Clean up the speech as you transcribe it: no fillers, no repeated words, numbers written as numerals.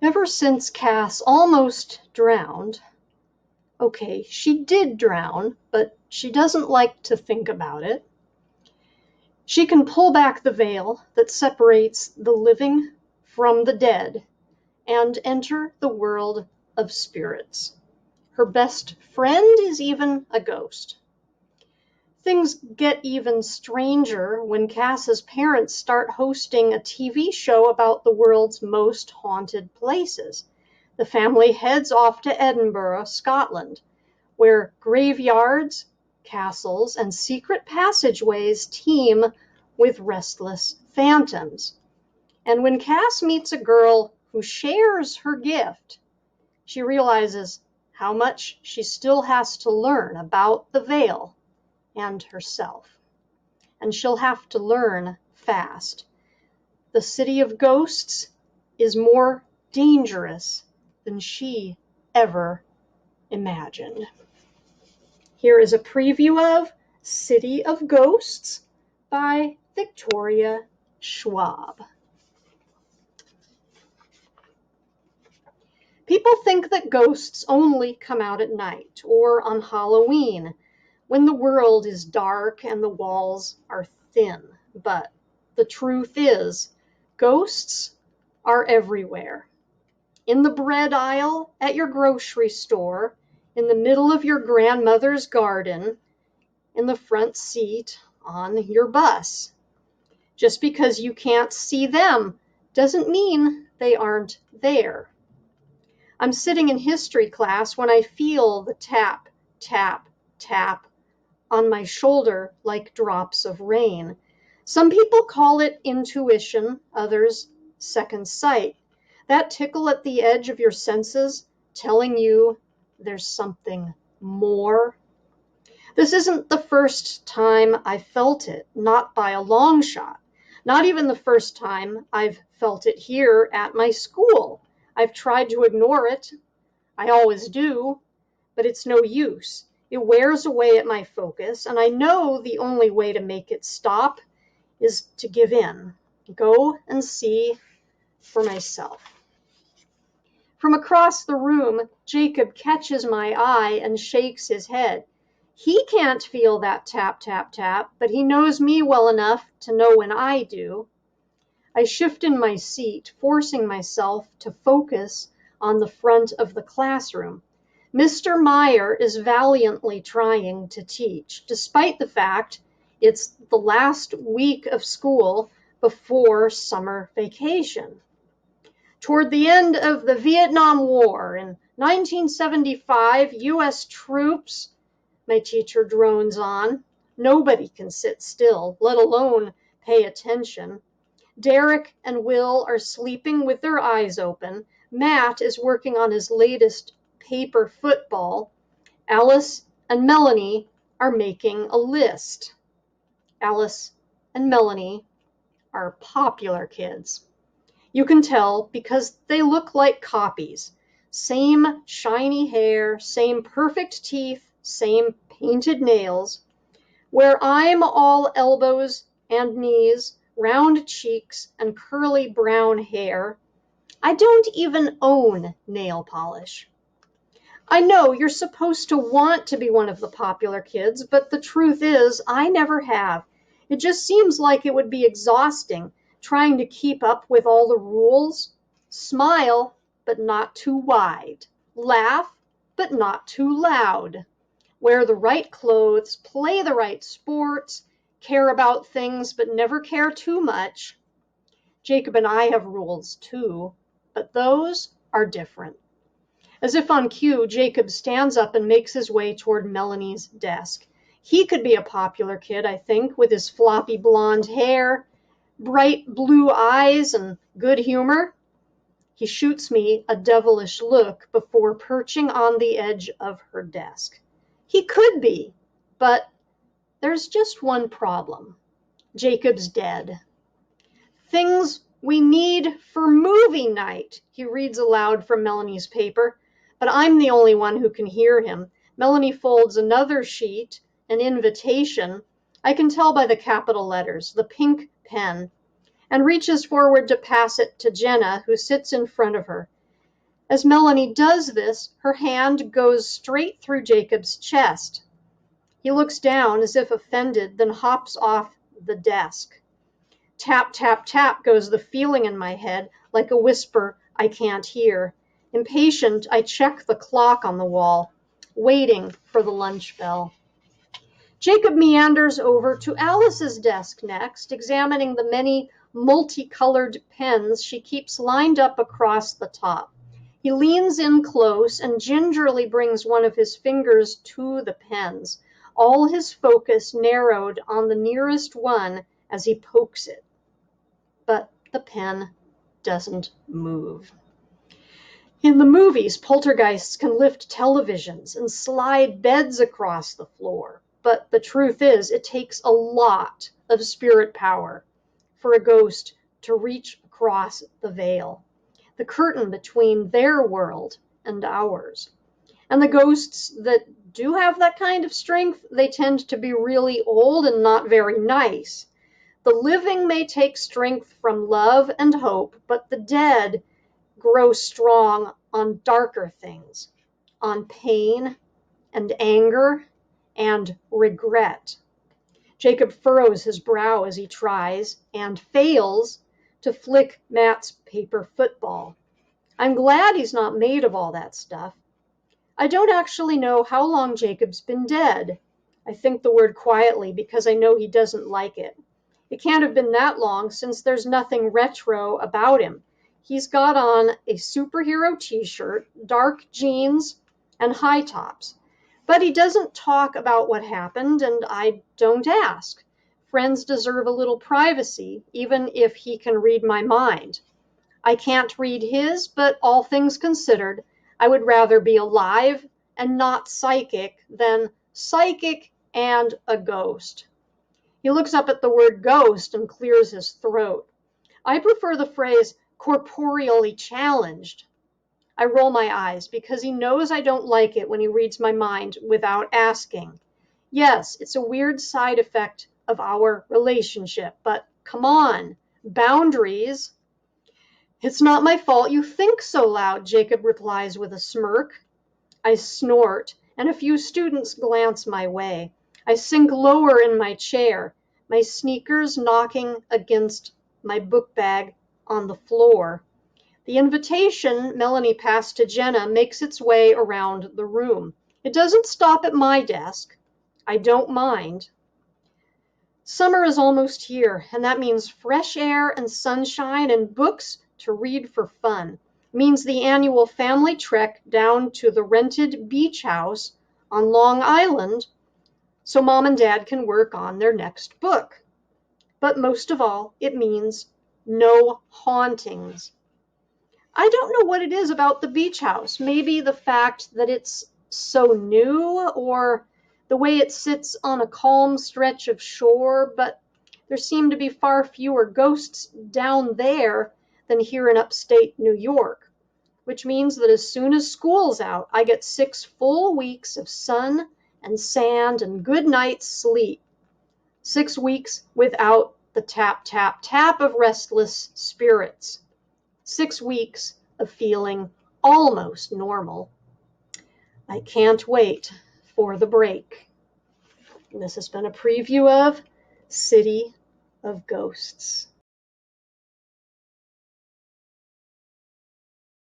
Ever since Cass almost drowned, okay, she did drown, but she doesn't like to think about it. She can pull back the veil that separates the living from the dead and enter the world of spirits. Her best friend is even a ghost. Things get even stranger when Cass's parents start hosting a TV show about the world's most haunted places. The family heads off to Edinburgh, Scotland, where graveyards, castles, and secret passageways teem with restless phantoms. And when Cass meets a girl who shares her gift, she realizes how much she still has to learn about the veil and herself. And she'll have to learn fast. The city of ghosts is more dangerous than she ever imagined. Here is a preview of City of Ghosts by Victoria Schwab. People think that ghosts only come out at night or on Halloween, when the world is dark and the walls are thin. But the truth is, ghosts are everywhere. In the bread aisle at your grocery store, in the middle of your grandmother's garden, in the front seat on your bus. Just because you can't see them doesn't mean they aren't there. I'm sitting in history class when I feel the tap, tap, tap on my shoulder like drops of rain. Some people call it intuition, others second sight. That tickle at the edge of your senses telling you there's something more. This isn't the first time I felt it, not by a long shot. Not even the first time I've felt it here at my school. I've tried to ignore it. I always do, but it's no use. It wears away at my focus, and I know the only way to make it stop is to give in. Go and see for myself. From across the room, Jacob catches my eye and shakes his head. He can't feel that tap, tap, tap, but he knows me well enough to know when I do. I shift in my seat, forcing myself to focus on the front of the classroom. Mr. Meyer is valiantly trying to teach, despite the fact it's the last week of school before summer vacation. Toward the end of the Vietnam War in 1975, U.S. troops, my teacher drones on. Nobody can sit still, let alone pay attention. Derek and Will are sleeping with their eyes open. Matt is working on his latest paper football. Alice and Melanie are making a list. Alice and Melanie are popular kids. You can tell because they look like copies. Same shiny hair, same perfect teeth, same painted nails. Where I'm all elbows and knees, round cheeks, and curly brown hair, I don't even own nail polish. I know you're supposed to want to be one of the popular kids, but the truth is I never have. It just seems like it would be exhausting trying to keep up with all the rules. Smile, but not too wide. Laugh, but not too loud. Wear the right clothes, play the right sports, care about things, but never care too much. Jacob and I have rules too, but those are different. As if on cue, Jacob stands up and makes his way toward Melanie's desk. He could be a popular kid, I think, with his floppy blonde hair, bright blue eyes, and good humor. He shoots me a devilish look before perching on the edge of her desk. He could be, but there's just one problem. Jacob's dead. Things we need for movie night, he reads aloud from Melanie's paper, but I'm the only one who can hear him. Melanie folds another sheet, an invitation. I can tell by the capital letters, the pink pen, and reaches forward to pass it to Jenna, who sits in front of her. As Melanie does this, her hand goes straight through Jacob's chest. He looks down as if offended, then hops off the desk. Tap, tap, tap goes the feeling in my head, like a whisper I can't hear. Impatient, I check the clock on the wall, waiting for the lunch bell. Jacob meanders over to Alice's desk next, examining the many multicolored pens she keeps lined up across the top. He leans in close and gingerly brings one of his fingers to the pens, all his focus narrowed on the nearest one as he pokes it. But the pen doesn't move. In the movies, poltergeists can lift televisions and slide beds across the floor. But the truth is, it takes a lot of spirit power for a ghost to reach across the veil, the curtain between their world and ours. And the ghosts that do have that kind of strength, they tend to be really old and not very nice. The living may take strength from love and hope, but the dead grow strong on darker things, on pain and anger and regret. Jacob furrows his brow as he tries, and fails, to flick Matt's paper football. I'm glad he's not made of all that stuff. I don't actually know how long Jacob's been dead. I think the word quietly because I know he doesn't like it. It can't have been that long since there's nothing retro about him. He's got on a superhero t-shirt, dark jeans, and high tops. But he doesn't talk about what happened, and I don't ask. Friends deserve a little privacy, even if he can read my mind. I can't read his, but all things considered, I would rather be alive and not psychic than psychic and a ghost. He looks up at the word ghost and clears his throat. I prefer the phrase corporeally challenged. I roll my eyes because he knows I don't like it when he reads my mind without asking. Yes, it's a weird side effect of our relationship, but come on, boundaries. It's not my fault you think so loud, Jacob replies with a smirk. I snort, and a few students glance my way. I sink lower in my chair, my sneakers knocking against my book bag on the floor. The invitation Melanie passed to Jenna makes its way around the room. It doesn't stop at my desk. I don't mind. Summer is almost here, and that means fresh air and sunshine and books to read for fun. It means the annual family trek down to the rented beach house on Long Island so Mom and Dad can work on their next book. But most of all, it means no hauntings. I don't know what it is about the beach house. Maybe the fact that it's so new, or the way it sits on a calm stretch of shore, but there seem to be far fewer ghosts down there than here in upstate New York, which means that as soon as school's out, I get 6 full weeks of sun and sand and good night's sleep. 6 weeks without the tap, tap, tap of restless spirits. 6 weeks of feeling almost normal. I can't wait for the break. And this has been a preview of City of Ghosts.